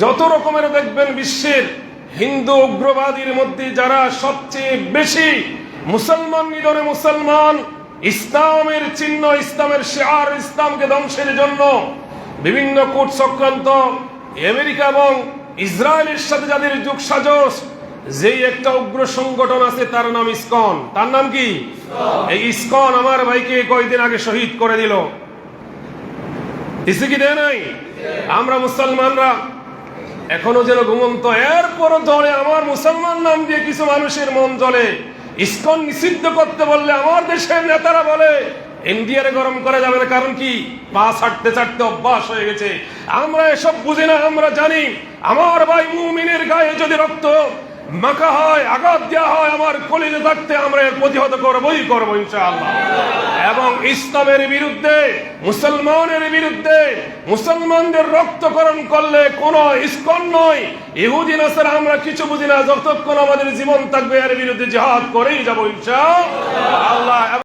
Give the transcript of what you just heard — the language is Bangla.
যত রকমের দেখবেন বিশ্বের হিন্দু উগ্রবাদীর মধ্যে যারা সবচেয়ে বেশি মুসলমান নিধনে মুসলমান, ইসলামের চিহ্ন, ইসলামের শিআর, ইসলামকে ধ্বংসের জন্য বিভিন্ন কূট চক্রান্ত, আমেরিকা এবং ইসরায়েলের সাথে যাদের যুগ সাজস, যেই একটা উগ্র সংগঠন আছে তার নাম ইসকন। তার নাম কি? এই ইসকন আমার ভাইকে কয়েকদিন আগে শহীদ করে দিল। দিছে কি দেয় নাই? আমরা মুসলমানরা এখনো যেন ঘুমন্ত, এরপরও জ্বলে আমার মুসলমান নাম দিয়ে কিছু মানুষের মন জ্বলে। ইসকন নিষিদ্ধ করতে বললে আমার দেশের নেতারা বলে ইন্ডিয়ারে গরম করা যাবে না, কারণ কি পা ছাড়তে ছাড়তে অভ্যাস হয়ে গেছে। আমরা এসব বুঝি না, আমরা জানি আমার ভাই মুমিনের গায়ে যদি রক্ত মাখা হয়, আঘাত দেওয়া হয়, আমার কলিজে থাকতে আমরা এর প্রতিহত করবই করবো ইনশাআল্লাহ। এবং ইসলামের বিরুদ্ধে, মুসলমানের বিরুদ্ধে, মুসলমানদের রক্তকরণ করলে কোন ইসকন নয়, ইহুদি নাসারা আমরা কিছু বুঝি না, যতক্ষণ আমাদের জীবন থাকবে এর বিরুদ্ধে জিহাদ করেই যাবো ইনশাআল্লাহ।